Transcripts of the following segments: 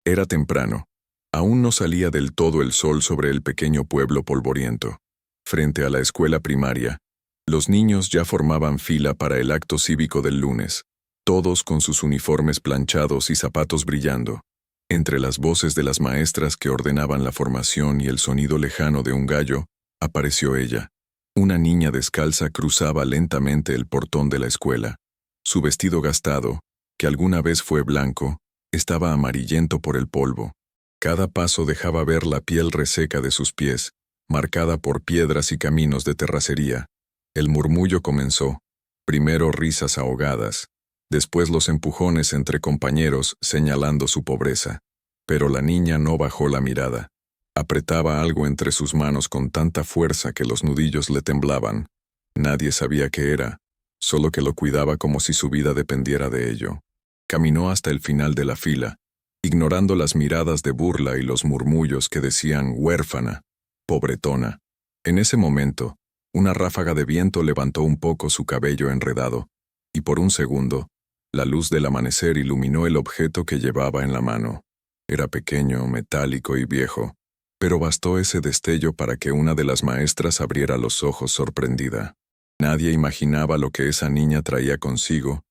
Era temprano. Aún no salía del todo el sol sobre el pequeño pueblo polvoriento. Frente a la escuela primaria, los niños ya formaban fila para el acto cívico del lunes, todos con sus uniformes planchados y zapatos brillando. Entre las voces de las maestras que ordenaban la formación y el sonido lejano de un gallo, apareció ella. Una niña descalza cruzaba lentamente el portón de la escuela. Su vestido gastado, que alguna vez fue blanco, estaba amarillento por el polvo. Cada paso dejaba ver la piel reseca de sus pies, marcada por piedras y caminos de terracería. El murmullo comenzó, primero risas ahogadas, después los empujones entre compañeros señalando su pobreza. Pero la niña no bajó la mirada. Apretaba algo entre sus manos con tanta fuerza que los nudillos le temblaban. Nadie sabía qué era, solo que lo cuidaba como si su vida dependiera de ello. Caminó hasta el final de la fila, ignorando las miradas de burla y los murmullos que decían huérfana, pobretona. En ese momento, una ráfaga de viento levantó un poco su cabello enredado, y por un segundo, la luz del amanecer iluminó el objeto que llevaba en la mano. Era pequeño, metálico y viejo, pero bastó ese destello para que una de las maestras abriera los ojos sorprendida. Nadie imaginaba lo que esa niña traía consigo,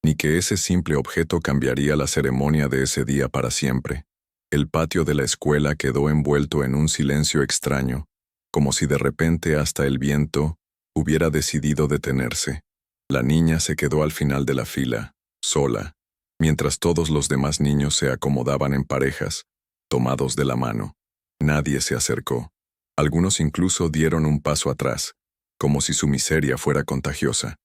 ni que ese simple objeto cambiaría la ceremonia de ese día para siempre. El patio de la escuela quedó envuelto en un silencio extraño, como si de repente hasta el viento hubiera decidido detenerse. La niña se quedó al final de la fila, sola, mientras todos los demás niños se acomodaban en parejas, tomados de la mano. Nadie se acercó. Algunos incluso dieron un paso atrás, como si su miseria fuera contagiosa.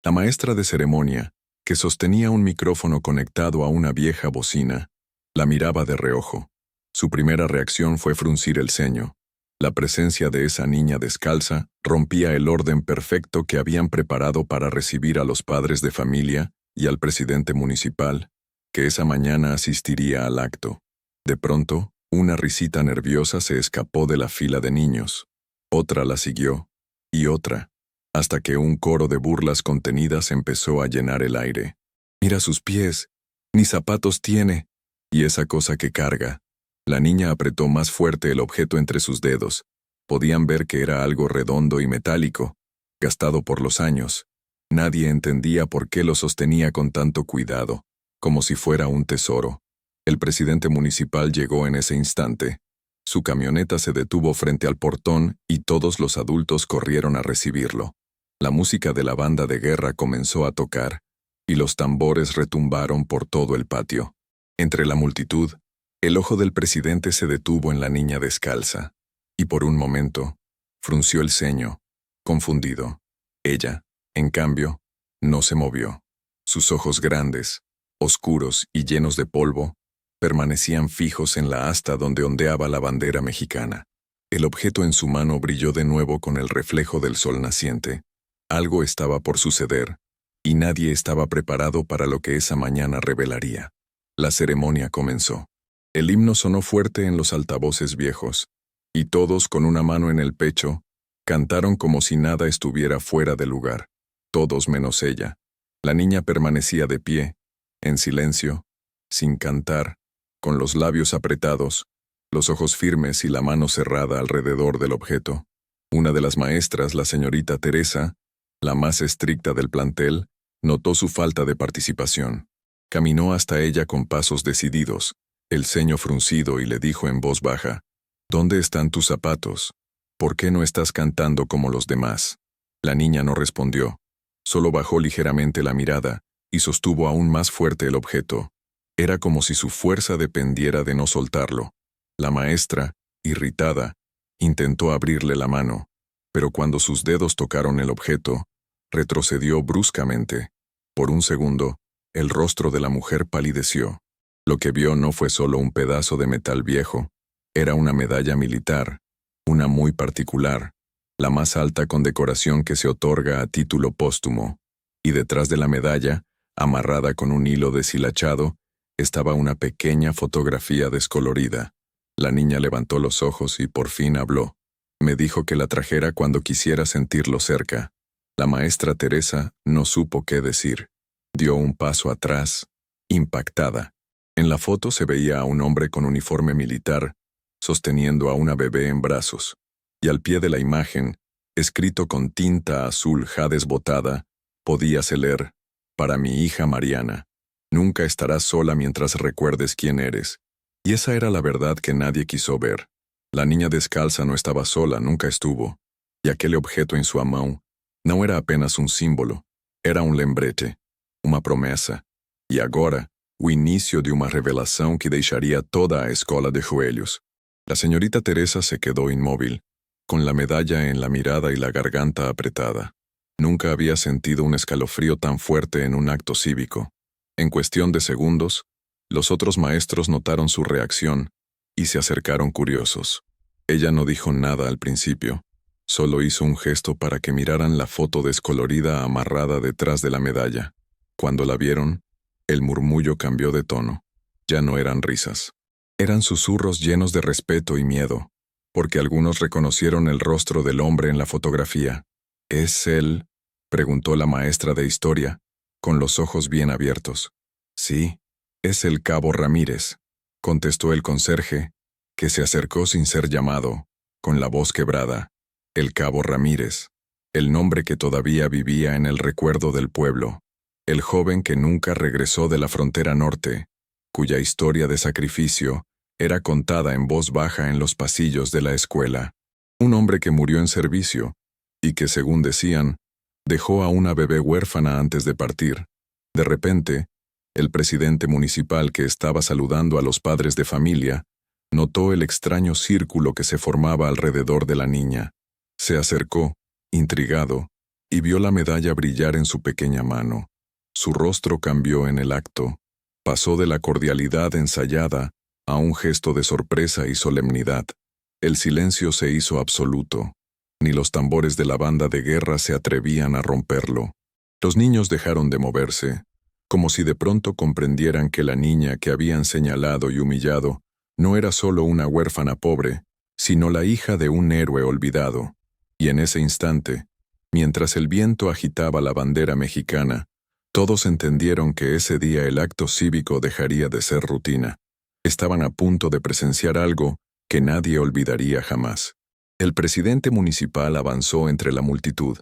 La maestra de ceremonia, que sostenía un micrófono conectado a una vieja bocina, la miraba de reojo. Su primera reacción fue fruncir el ceño. La presencia de esa niña descalza rompía el orden perfecto que habían preparado para recibir a los padres de familia y al presidente municipal, que esa mañana asistiría al acto. De pronto, una risita nerviosa se escapó de la fila de niños. Otra la siguió, y otra, hasta que un coro de burlas contenidas empezó a llenar el aire. «Mira sus pies, ni zapatos tiene, y esa cosa que carga». La niña apretó más fuerte el objeto entre sus dedos. Podían ver que era algo redondo y metálico, gastado por los años. Nadie entendía por qué lo sostenía con tanto cuidado, como si fuera un tesoro. El presidente municipal llegó en ese instante. Su camioneta se detuvo frente al portón y todos los adultos corrieron a recibirlo. La música de la banda de guerra comenzó a tocar, y los tambores retumbaron por todo el patio. Entre la multitud, el ojo del presidente se detuvo en la niña descalza, y por un momento, frunció el ceño, confundido. Ella, en cambio, no se movió. Sus ojos grandes, oscuros y llenos de polvo, permanecían fijos en la asta donde ondeaba la bandera mexicana. El objeto en su mano brilló de nuevo con el reflejo del sol naciente. Algo estaba por suceder, y nadie estaba preparado para lo que esa mañana revelaría. La ceremonia comenzó. El himno sonó fuerte en los altavoces viejos, y todos, con una mano en el pecho, cantaron como si nada estuviera fuera de lugar. Todos menos ella. La niña permanecía de pie, en silencio, sin cantar, con los labios apretados, los ojos firmes y la mano cerrada alrededor del objeto. Una de las maestras, la señorita Teresa, la más estricta del plantel, notó su falta de participación. Caminó hasta ella con pasos decididos, el ceño fruncido, y le dijo en voz baja: «¿Dónde están tus zapatos? ¿Por qué no estás cantando como los demás?» La niña no respondió, solo bajó ligeramente la mirada y sostuvo aún más fuerte el objeto. Era como si su fuerza dependiera de no soltarlo. La maestra, irritada, intentó abrirle la mano, pero cuando sus dedos tocaron el objeto, retrocedió bruscamente. Por un segundo, el rostro de la mujer palideció. Lo que vio no fue solo un pedazo de metal viejo, era una medalla militar, una muy particular, la más alta condecoración que se otorga a título póstumo, y detrás de la medalla, amarrada con un hilo deshilachado, estaba una pequeña fotografía descolorida. La niña levantó los ojos y por fin habló. Me dijo que la trajera cuando quisiera sentirlo cerca. La maestra Teresa no supo qué decir. Dio un paso atrás, impactada. En la foto se veía a un hombre con uniforme militar, sosteniendo a una bebé en brazos, y al pie de la imagen, escrito con tinta azul jades botada, podíase leer: «Para mi hija Mariana. Nunca estarás sola mientras recuerdes quién eres». Y esa era la verdad que nadie quiso ver. La niña descalza no estaba sola, nunca estuvo. Y aquel objeto em sua mão não era apenas um símbolo, era um lembrete, uma promessa. E agora, o início de uma revelação que deixaria toda a escola de joelhos. La señorita Teresa se quedó inmóvil, con la medalla en la mirada y la garganta apretada. Nunca había sentido un escalofrío tan fuerte en un acto cívico. En cuestión de segundos, los otros maestros notaron su reacción y se acercaron curiosos. Ella no dijo nada al principio, solo hizo un gesto para que miraran la foto descolorida amarrada detrás de la medalla. Cuando la vieron, el murmullo cambió de tono. Ya no eran risas. Eran susurros llenos de respeto y miedo, porque algunos reconocieron el rostro del hombre en la fotografía. ¿Es él?, preguntó la maestra de historia, con los ojos bien abiertos. Sí, es el cabo Ramírez, contestó el conserje, que se acercó sin ser llamado, con la voz quebrada. El cabo Ramírez, el nombre que todavía vivía en el recuerdo del pueblo, el joven que nunca regresó de la frontera norte, cuya historia de sacrificio era contada en voz baja en los pasillos de la escuela. Un hombre que murió en servicio y que, según decían, dejó a una bebé huérfana antes de partir. De repente, el presidente municipal, que estaba saludando a los padres de familia, notó el extraño círculo que se formaba alrededor de la niña. Se acercó, intrigado, y vio la medalla brillar en su pequeña mano. Su rostro cambió en el acto. Pasó de la cordialidad ensayada a un gesto de sorpresa y solemnidad. El silencio se hizo absoluto. Ni los tambores de la banda de guerra se atrevían a romperlo. Los niños dejaron de moverse, como si de pronto comprendieran que la niña que habían señalado y humillado no era solo una huérfana pobre, sino la hija de un héroe olvidado. Y en ese instante, mientras el viento agitaba la bandera mexicana, todos entendieron que ese día el acto cívico dejaría de ser rutina. Estaban a punto de presenciar algo que nadie olvidaría jamás. El presidente municipal avanzó entre la multitud,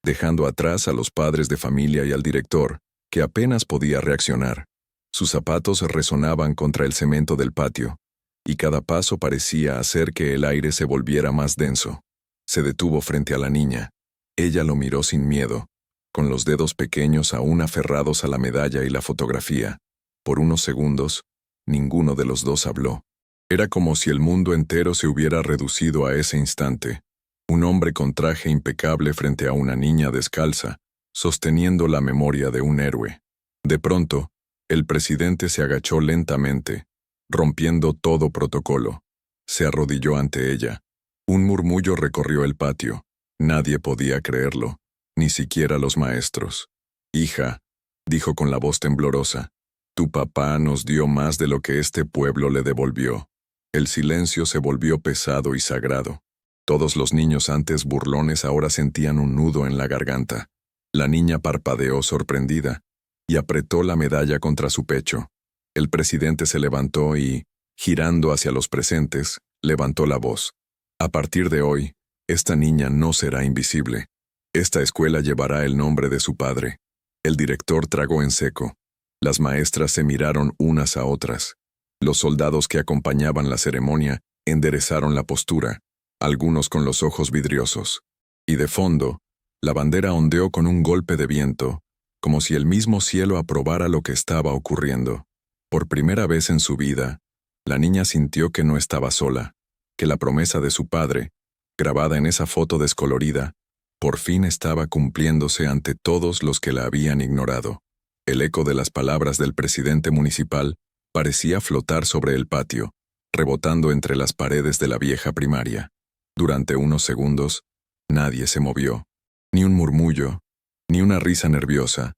dejando atrás a los padres de familia y al director, que apenas podía reaccionar. Sus zapatos resonaban contra el cemento del patio, y cada paso parecía hacer que el aire se volviera más denso. Se detuvo frente a la niña. Ella lo miró sin miedo, con los dedos pequeños aún aferrados a la medalla y la fotografía. Por unos segundos, ninguno de los dos habló. Era como si el mundo entero se hubiera reducido a ese instante. Un hombre con traje impecable frente a una niña descalza, sosteniendo la memoria de un héroe. De pronto, el presidente se agachó lentamente, rompiendo todo protocolo. Se arrodilló ante ella. Un murmullo recorrió el patio. Nadie podía creerlo, ni siquiera los maestros. «Hija», dijo con la voz temblorosa, «tu papá nos dio más de lo que este pueblo le devolvió». El silencio se volvió pesado y sagrado. Todos los niños antes burlones ahora sentían un nudo en la garganta. La niña parpadeó sorprendida y apretó la medalla contra su pecho. El presidente se levantó y, girando hacia los presentes, levantó la voz. «A partir de hoy, esta niña no será invisible. Esta escuela llevará el nombre de su padre». El director tragó en seco. Las maestras se miraron unas a otras. Los soldados que acompañaban la ceremonia enderezaron la postura, algunos con los ojos vidriosos. Y de fondo, la bandera ondeó con un golpe de viento, como si el mismo cielo aprobara lo que estaba ocurriendo. Por primera vez en su vida, la niña sintió que no estaba sola, que la promesa de su padre, grabada en esa foto descolorida, por fin estaba cumpliéndose ante todos los que la habían ignorado. El eco de las palabras del presidente municipal parecía flotar sobre el patio, rebotando entre las paredes de la vieja primaria. Durante unos segundos, nadie se movió. Ni un murmullo, ni una risa nerviosa,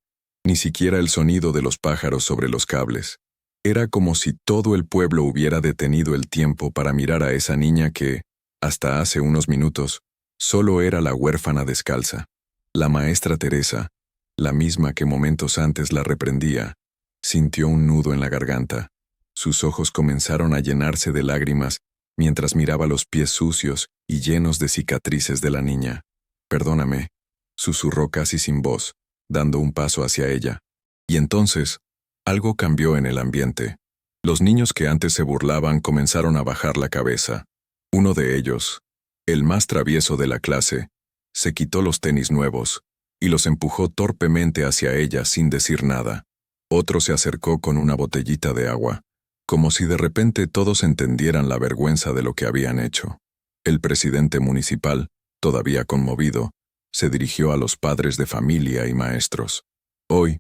ni siquiera el sonido de los pájaros sobre los cables. Era como si todo el pueblo hubiera detenido el tiempo para mirar a esa niña que, hasta hace unos minutos, solo era la huérfana descalza. La maestra Teresa, la misma que momentos antes la reprendía, sintió un nudo en la garganta. Sus ojos comenzaron a llenarse de lágrimas mientras miraba los pies sucios y llenos de cicatrices de la niña. «Perdóname», susurró casi sin voz, dando un paso hacia ella. Y entonces, algo cambió en el ambiente. Los niños que antes se burlaban comenzaron a bajar la cabeza. Uno de ellos, el más travieso de la clase, se quitó los tenis nuevos y los empujó torpemente hacia ella sin decir nada. Otro se acercó con una botellita de agua, como si de repente todos entendieran la vergüenza de lo que habían hecho. El presidente municipal, todavía conmovido, se dirigió a los padres de familia y maestros. Hoy,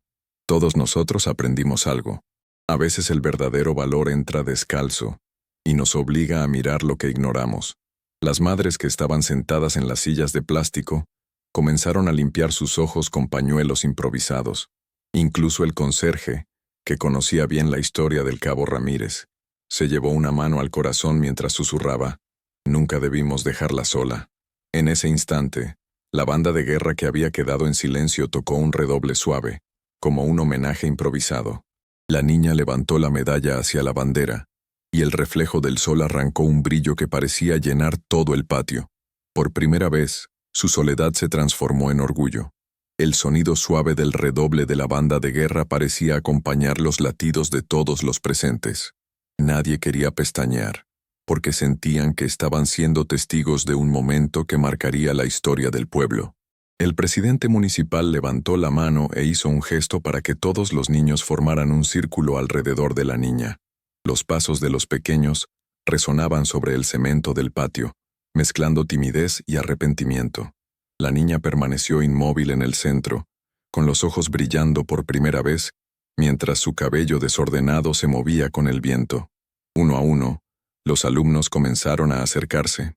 todos nosotros aprendimos algo. A veces el verdadero valor entra descalzo y nos obliga a mirar lo que ignoramos. Las madres que estaban sentadas en las sillas de plástico comenzaron a limpiar sus ojos con pañuelos improvisados. Incluso el conserje, que conocía bien la historia del cabo Ramírez, se llevó una mano al corazón mientras susurraba: «Nunca debimos dejarla sola». En ese instante, la banda de guerra que había quedado en silencio tocó un redoble suave, como un homenaje improvisado. La niña levantó la medalla hacia la bandera, y el reflejo del sol arrancó un brillo que parecía llenar todo el patio. Por primera vez, su soledad se transformó en orgullo. El sonido suave del redoble de la banda de guerra parecía acompañar los latidos de todos los presentes. Nadie quería pestañear, porque sentían que estaban siendo testigos de un momento que marcaría la historia del pueblo. El presidente municipal levantó la mano e hizo un gesto para que todos los niños formaran un círculo alrededor de la niña. Los pasos de los pequeños resonaban sobre el cemento del patio, mezclando timidez y arrepentimiento. La niña permaneció inmóvil en el centro, con los ojos brillando por primera vez, mientras su cabello desordenado se movía con el viento. Uno a uno, los alumnos comenzaron a acercarse.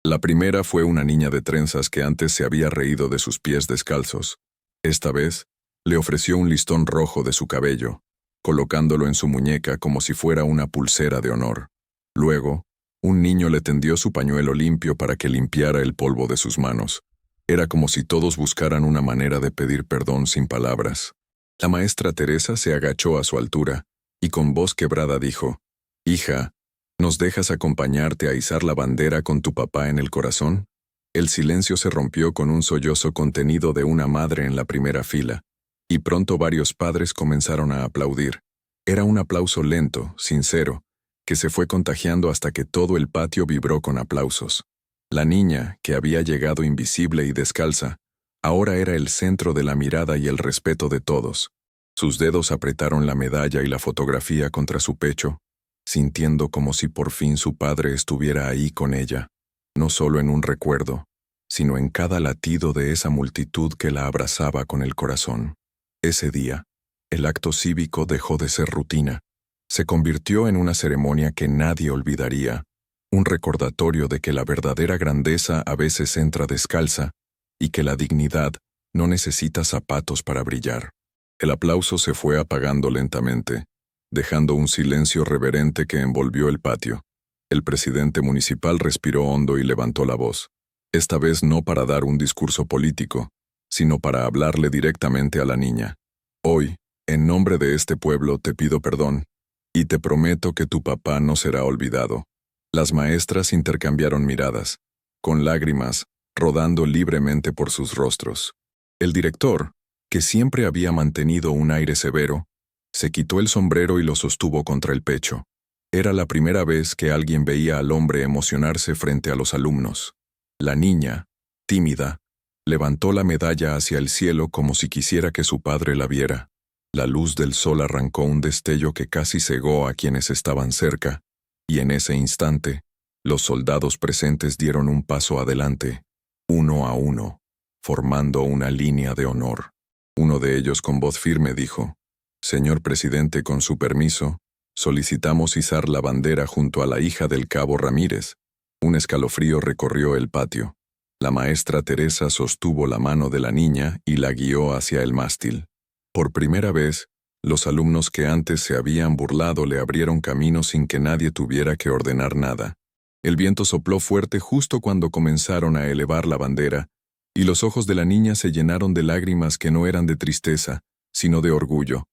La primera fue una niña de trenzas que antes se había reído de sus pies descalzos. Esta vez, le ofreció un listón rojo de su cabello, colocándolo en su muñeca como si fuera una pulsera de honor. Luego, un niño le tendió su pañuelo limpio para que limpiara el polvo de sus manos. Era como si todos buscaran una manera de pedir perdón sin palabras. La maestra Teresa se agachó a su altura y con voz quebrada dijo: «Hija, ¿nos dejas acompañarte a izar la bandera con tu papá en el corazón?». El silencio se rompió con un sollozo contenido de una madre en la primera fila, y pronto varios padres comenzaron a aplaudir. Era un aplauso lento, sincero, que se fue contagiando hasta que todo el patio vibró con aplausos. La niña, que había llegado invisible y descalza, ahora era el centro de la mirada y el respeto de todos. Sus dedos apretaron la medalla y la fotografía contra su pecho, sintiendo como si por fin su padre estuviera ahí con ella, no solo en un recuerdo, sino en cada latido de esa multitud que la abrazaba con el corazón. Ese día, el acto cívico dejó de ser rutina. Se convirtió en una ceremonia que nadie olvidaría, un recordatorio de que la verdadera grandeza a veces entra descalza y que la dignidad no necesita zapatos para brillar. El aplauso se fue apagando lentamente, dejando un silencio reverente que envolvió el patio. El presidente municipal respiró hondo y levantó la voz, esta vez no para dar un discurso político, sino para hablarle directamente a la niña. «Hoy, en nombre de este pueblo, te pido perdón, y te prometo que tu papá no será olvidado». Las maestras intercambiaron miradas, con lágrimas rodando libremente por sus rostros. El director, que siempre había mantenido un aire severo, se quitó el sombrero y lo sostuvo contra el pecho. Era la primera vez que alguien veía al hombre emocionarse frente a los alumnos. La niña, tímida, levantó la medalla hacia el cielo como si quisiera que su padre la viera. La luz del sol arrancó un destello que casi cegó a quienes estaban cerca, y en ese instante, los soldados presentes dieron un paso adelante, uno a uno, formando una línea de honor. Uno de ellos con voz firme dijo: «Señor presidente, con su permiso, solicitamos izar la bandera junto a la hija del cabo Ramírez». Un escalofrío recorrió el patio. La maestra Teresa sostuvo la mano de la niña y la guió hacia el mástil. Por primera vez, los alumnos que antes se habían burlado le abrieron camino sin que nadie tuviera que ordenar nada. El viento sopló fuerte justo cuando comenzaron a elevar la bandera, y los ojos de la niña se llenaron de lágrimas que no eran de tristeza, sino de orgullo.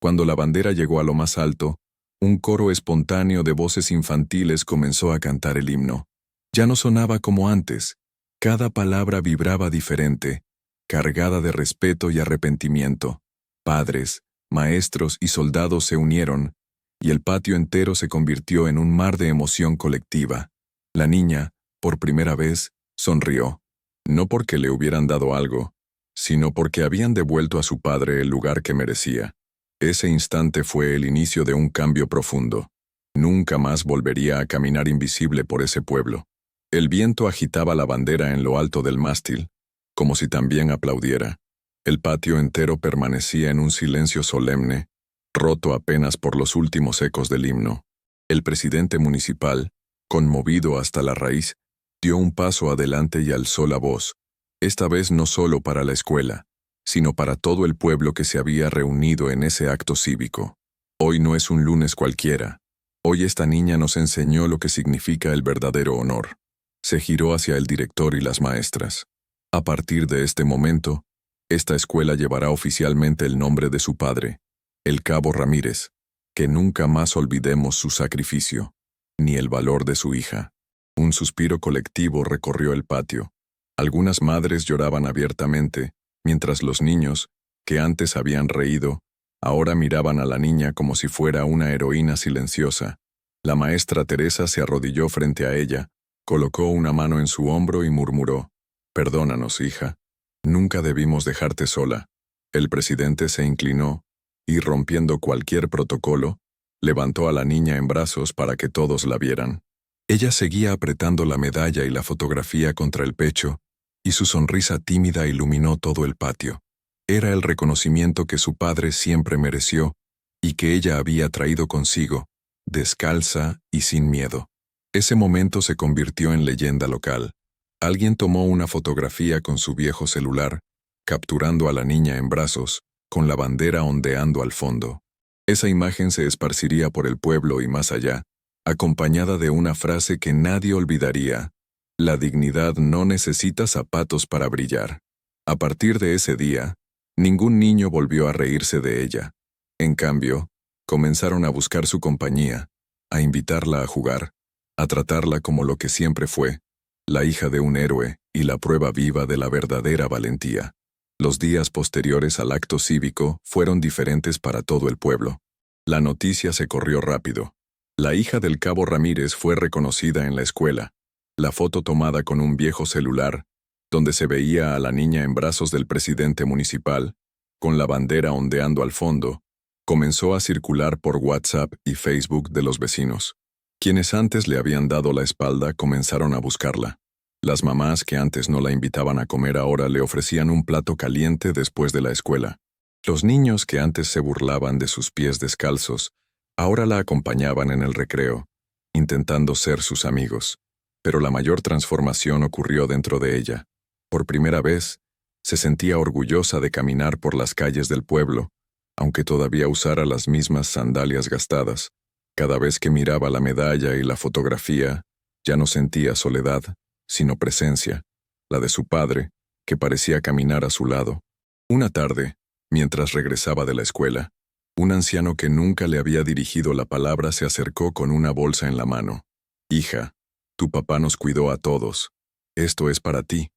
Cuando la bandera llegó a lo más alto, Un coro espontáneo de voces infantiles comenzó a cantar el himno. Ya no sonaba como antes. Cada palabra vibraba diferente, cargada de respeto y arrepentimiento. Padres, maestros y soldados se unieron, y el patio entero se convirtió en un mar de emoción colectiva. La niña, por primera vez, sonrió. No porque le hubieran dado algo, sino porque habían devuelto a su padre el lugar que merecía. Ese instante fue el inicio de un cambio profundo. Nunca más volvería a caminar invisible por ese pueblo. El viento agitaba la bandera en lo alto del mástil, como si también aplaudiera. El patio entero permanecía en un silencio solemne, roto apenas por los últimos ecos del himno. El presidente municipal, conmovido hasta la raíz, dio un paso adelante y alzó la voz, esta vez no solo para la escuela, sino para todo el pueblo que se había reunido en ese acto cívico. Hoy no es un lunes cualquiera. Hoy esta niña nos enseñó lo que significa el verdadero honor. Se giró hacia el director y las maestras. A partir de este momento, esta escuela llevará oficialmente el nombre de su padre, el Cabo Ramírez. Que nunca más olvidemos su sacrificio, ni el valor de su hija. Un suspiro colectivo recorrió el patio. Algunas madres lloraban abiertamente, mientras los niños, que antes habían reído, ahora miraban a la niña como si fuera una heroína silenciosa. La maestra Teresa se arrodilló frente a ella, colocó una mano en su hombro y murmuró, «Perdónanos, hija. Nunca debimos dejarte sola». El presidente se inclinó y, rompiendo cualquier protocolo, levantó a la niña en brazos para que todos la vieran. Ella seguía apretando la medalla y la fotografía contra el pecho, y su sonrisa tímida iluminó todo el patio. Era el reconocimiento que su padre siempre mereció y que ella había traído consigo, descalza y sin miedo. Ese momento se convirtió en leyenda local. Alguien tomó una fotografía con su viejo celular, capturando a la niña en brazos, con la bandera ondeando al fondo. Esa imagen se esparciría por el pueblo y más allá, acompañada de una frase que nadie olvidaría: «La dignidad no necesita zapatos para brillar». A partir de ese día, ningún niño volvió a reírse de ella. En cambio, comenzaron a buscar su compañía, a invitarla a jugar, a tratarla como lo que siempre fue, la hija de un héroe y la prueba viva de la verdadera valentía. Los días posteriores al acto cívico fueron diferentes para todo el pueblo. La noticia se corrió rápido. La hija del Cabo Ramírez fue reconocida en la escuela. La foto tomada con un viejo celular, donde se veía a la niña en brazos del presidente municipal, con la bandera ondeando al fondo, comenzó a circular por WhatsApp y Facebook de los vecinos. Quienes antes le habían dado la espalda comenzaron a buscarla. Las mamás que antes no la invitaban a comer ahora le ofrecían un plato caliente después de la escuela. Los niños que antes se burlaban de sus pies descalzos, ahora la acompañaban en el recreo, intentando ser sus amigos. Pero la mayor transformación ocurrió dentro de ella. Por primera vez, se sentía orgullosa de caminar por las calles del pueblo, aunque todavía usara las mismas sandalias gastadas. Cada vez que miraba la medalla y la fotografía, ya no sentía soledad, sino presencia, la de su padre, que parecía caminar a su lado. Una tarde, mientras regresaba de la escuela, un anciano que nunca le había dirigido la palabra se acercó con una bolsa en la mano. «Hija, tu papá nos cuidó a todos. Esto es para ti».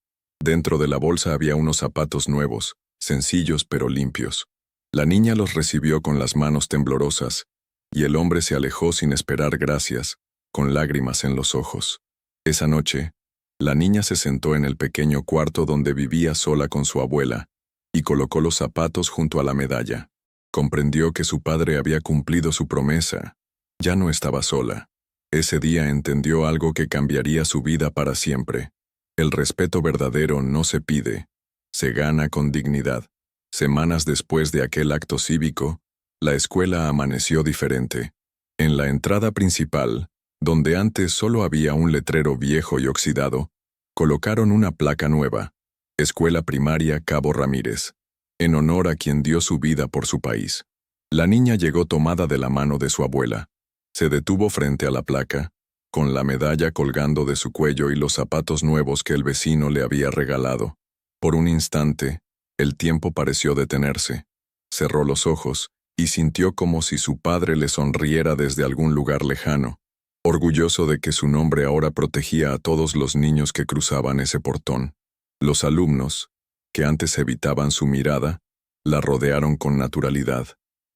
Dentro de la bolsa había unos zapatos nuevos, sencillos pero limpios. La niña los recibió con las manos temblorosas, y el hombre se alejó sin esperar gracias, con lágrimas en los ojos. Esa noche, la niña se sentó en el pequeño cuarto donde vivía sola con su abuela, y colocó los zapatos junto a la medalla. Comprendió que su padre había cumplido su promesa. Ya no estaba sola. Ese día entendió algo que cambiaría su vida para siempre. El respeto verdadero no se pide, se gana con dignidad. Semanas después de aquel acto cívico, la escuela amaneció diferente. En la entrada principal, donde antes solo había un letrero viejo y oxidado, colocaron una placa nueva: Escuela Primaria Cabo Ramírez, en honor a quien dio su vida por su país. La niña llegó tomada de la mano de su abuela. Se detuvo frente a la placa, con la medalla colgando de su cuello y los zapatos nuevos que el vecino le había regalado. Por un instante, el tiempo pareció detenerse. Cerró los ojos y sintió como si su padre le sonriera desde algún lugar lejano, orgulloso de que su nombre ahora protegía a todos los niños que cruzaban ese portón. Los alumnos, que antes evitaban su mirada, la rodearon con naturalidad.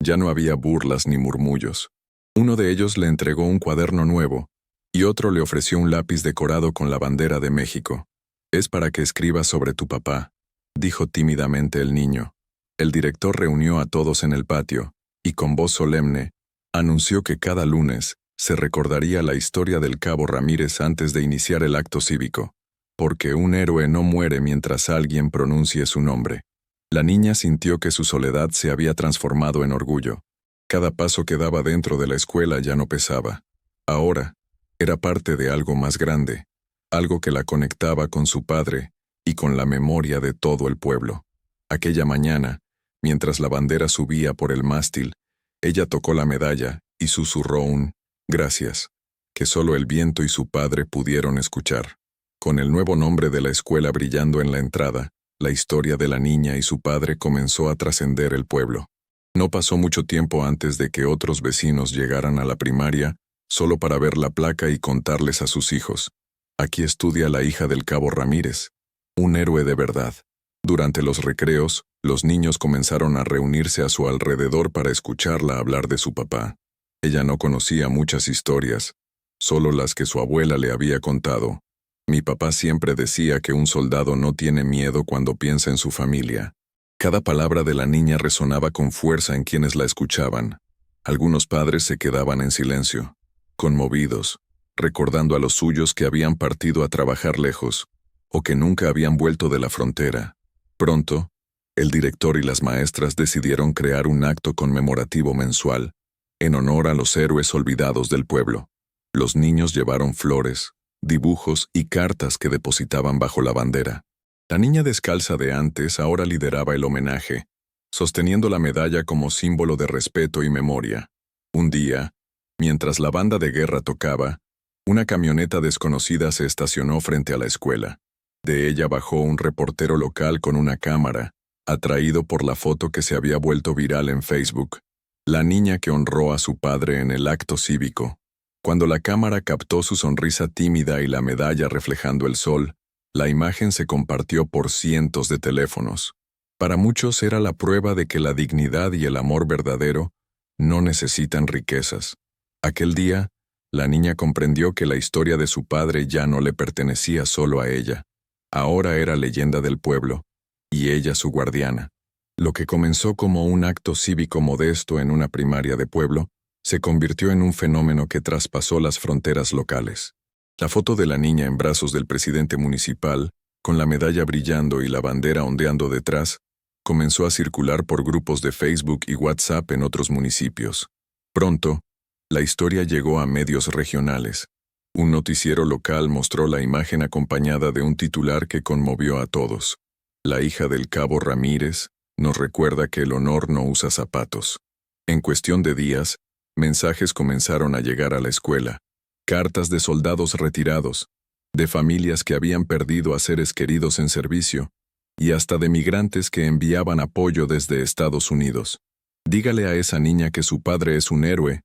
Ya no había burlas ni murmullos. Uno de ellos le entregó un cuaderno nuevo, y otro le ofreció un lápiz decorado con la bandera de México. «Es para que escribas sobre tu papá», dijo tímidamente el niño. El director reunió a todos en el patio, y con voz solemne, anunció que cada lunes se recordaría la historia del cabo Ramírez antes de iniciar el acto cívico, porque un héroe no muere mientras alguien pronuncie su nombre. La niña sintió que su soledad se había transformado en orgullo. Cada paso que daba dentro de la escuela ya no pesaba. Ahora, era parte de algo más grande, algo que la conectaba con su padre y con la memoria de todo el pueblo. Aquella mañana, mientras la bandera subía por el mástil, ella tocó la medalla y susurró un «gracias», que solo el viento y su padre pudieron escuchar. Con el nuevo nombre de la escuela brillando en la entrada, la historia de la niña y su padre comenzó a trascender el pueblo. No pasó mucho tiempo antes de que otros vecinos llegaran a la primaria solo para ver la placa y contarles a sus hijos: «Aquí estudia la hija del cabo Ramírez, un héroe de verdad». Durante los recreos, los niños comenzaron a reunirse a su alrededor para escucharla hablar de su papá. Ella no conocía muchas historias, solo las que su abuela le había contado. «Mi papá siempre decía que un soldado no tiene miedo cuando piensa en su familia». Cada palabra de la niña resonaba con fuerza en quienes la escuchaban. Algunos padres se quedaban en silencio, conmovidos, recordando a los suyos que habían partido a trabajar lejos, o que nunca habían vuelto de la frontera. Pronto, el director y las maestras decidieron crear un acto conmemorativo mensual, en honor a los héroes olvidados del pueblo. Los niños llevaron flores, dibujos y cartas que depositaban bajo la bandera. La niña descalza de antes ahora lideraba el homenaje, sosteniendo la medalla como símbolo de respeto y memoria. Un día, mientras la banda de guerra tocaba, una camioneta desconocida se estacionó frente a la escuela. De ella bajó un reportero local con una cámara, atraído por la foto que se había vuelto viral en Facebook. La niña que honró a su padre en el acto cívico. Cuando la cámara captó su sonrisa tímida y la medalla reflejando el sol, la imagen se compartió por cientos de teléfonos. Para muchos era la prueba de que la dignidad y el amor verdadero no necesitan riquezas. Aquel día, la niña comprendió que la historia de su padre ya no le pertenecía solo a ella. Ahora era leyenda del pueblo, y ella su guardiana. Lo que comenzó como un acto cívico modesto en una primaria de pueblo, se convirtió en un fenómeno que traspasó las fronteras locales. La foto de la niña en brazos del presidente municipal, con la medalla brillando y la bandera ondeando detrás, comenzó a circular por grupos de Facebook y WhatsApp en otros municipios. Pronto, la historia llegó a medios regionales. Un noticiero local mostró la imagen acompañada de un titular que conmovió a todos. «La hija del cabo Ramírez nos recuerda que el honor no usa zapatos». En cuestión de días, mensajes comenzaron a llegar a la escuela. Cartas de soldados retirados, de familias que habían perdido a seres queridos en servicio, y hasta de migrantes que enviaban apoyo desde Estados Unidos. «Dígale a esa niña que su padre es un héroe,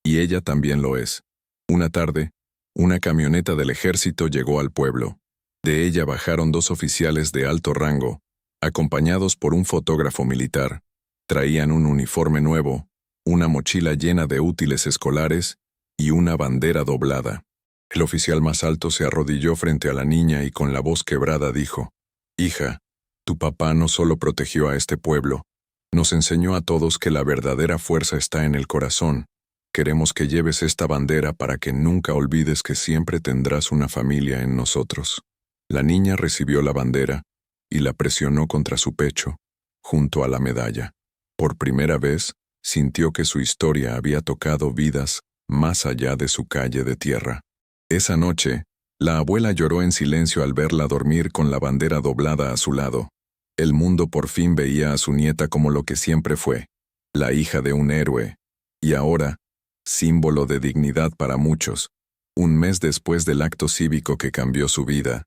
y ella también lo es». Una tarde, una camioneta del ejército llegó al pueblo. De ella bajaron 2 oficiales de alto rango, acompañados por un fotógrafo militar. Traían un uniforme nuevo, una mochila llena de útiles escolares y una bandera doblada. El oficial más alto se arrodilló frente a la niña y con la voz quebrada dijo: «Hija, tu papá no solo protegió a este pueblo, nos enseñó a todos que la verdadera fuerza está en el corazón. Queremos que lleves esta bandera para que nunca olvides que siempre tendrás una familia en nosotros». La niña recibió la bandera y la presionó contra su pecho, junto a la medalla. Por primera vez, sintió que su historia había tocado vidas más allá de su calle de tierra. Esa noche, la abuela lloró en silencio al verla dormir con la bandera doblada a su lado. El mundo por fin veía a su nieta como lo que siempre fue, la hija de un héroe, y ahora, símbolo de dignidad para muchos. Un mes después del acto cívico que cambió su vida,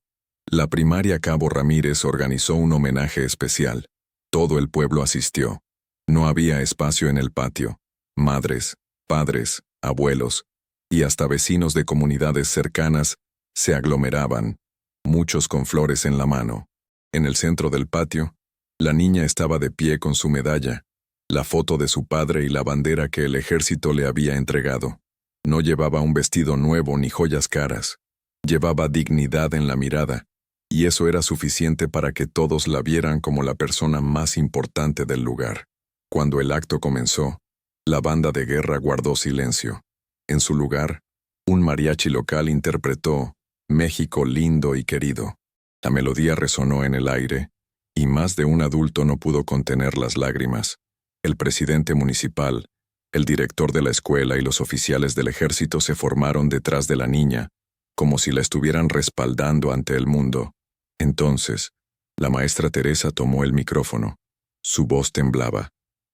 la primaria Cabo Ramírez organizó un homenaje especial. Todo el pueblo asistió. No había espacio en el patio. Madres, padres, abuelos y hasta vecinos de comunidades cercanas se aglomeraban, muchos con flores en la mano. En el centro del patio, la niña estaba de pie con su medalla, la foto de su padre y la bandera que el ejército le había entregado. No llevaba un vestido nuevo ni joyas caras. Llevaba dignidad en la mirada, y eso era suficiente para que todos la vieran como la persona más importante del lugar. Cuando el acto comenzó, la banda de guerra guardó silencio. En su lugar, un mariachi local interpretó México lindo y querido. La melodía resonó en el aire, y más de un adulto no pudo contener las lágrimas. El presidente municipal, el director de la escuela y los oficiales del ejército se formaron detrás de la niña, como si la estuvieran respaldando ante el mundo. Entonces, la maestra Teresa tomó el micrófono. Su voz temblaba.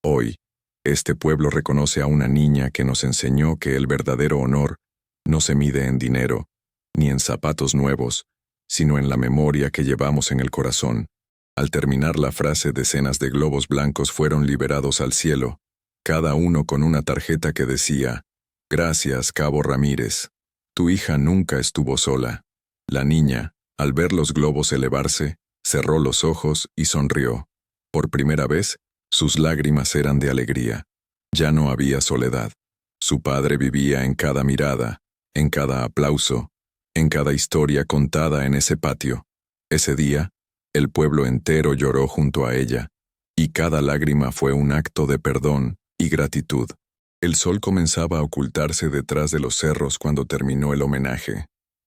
Hoy, este pueblo reconoce a una niña que nos enseñó que el verdadero honor no se mide en dinero, ni en zapatos nuevos, sino en la memoria que llevamos en el corazón. Al terminar la frase, decenas de globos blancos fueron liberados al cielo, cada uno con una tarjeta que decía: «Gracias, Cabo Ramírez. Tu hija nunca estuvo sola». La niña, al ver los globos elevarse, cerró los ojos y sonrió. Por primera vez, sus lágrimas eran de alegría. Ya no había soledad. Su padre vivía en cada mirada, en cada aplauso, en cada historia contada en ese patio. Ese día, el pueblo entero lloró junto a ella, y cada lágrima fue un acto de perdón y gratitud. El sol comenzaba a ocultarse detrás de los cerros cuando terminó el homenaje.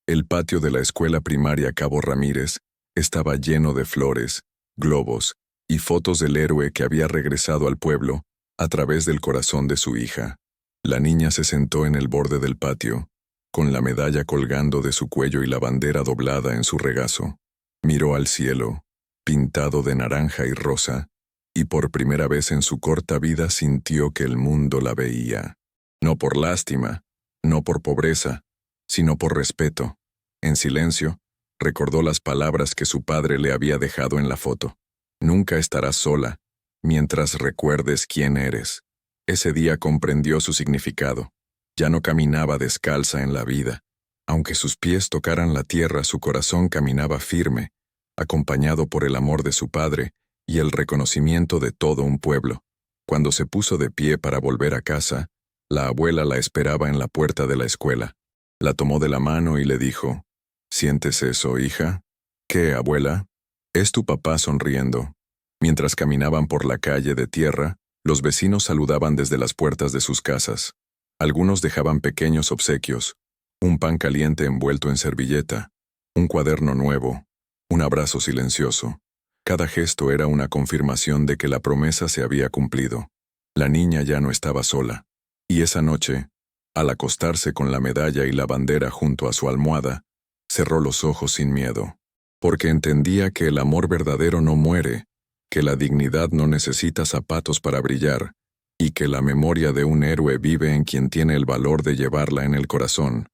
El patio de la escuela primaria Cabo Ramírez estaba lleno de flores, globos y fotos del héroe que había regresado al pueblo a través del corazón de su hija. La niña se sentó en el borde del patio, con la medalla colgando de su cuello y la bandera doblada en su regazo. Miró al cielo, pintado de naranja y rosa, y por primera vez en su corta vida sintió que el mundo la veía. No por lástima, no por pobreza, sino por respeto. En silencio, recordó las palabras que su padre le había dejado en la foto. Nunca estarás sola, mientras recuerdes quién eres. Ese día comprendió su significado. Ya no caminaba descalza en la vida. Aunque sus pies tocaran la tierra, su corazón caminaba firme, acompañado por el amor de su padre y el reconocimiento de todo un pueblo. Cuando se puso de pie para volver a casa, la abuela la esperaba en la puerta de la escuela. La tomó de la mano y le dijo: «¿Sientes eso, hija?» «¿Qué, abuela?» «Es tu papá sonriendo». Mientras caminaban por la calle de tierra, los vecinos saludaban desde las puertas de sus casas. Algunos dejaban pequeños obsequios: un pan caliente envuelto en servilleta, un cuaderno nuevo, un abrazo silencioso. Cada gesto era una confirmación de que la promesa se había cumplido. La niña ya no estaba sola. Y esa noche, al acostarse con la medalla y la bandera junto a su almohada, cerró los ojos sin miedo, porque entendía que el amor verdadero no muere, que la dignidad no necesita zapatos para brillar, y que la memoria de un héroe vive en quien tiene el valor de llevarla en el corazón.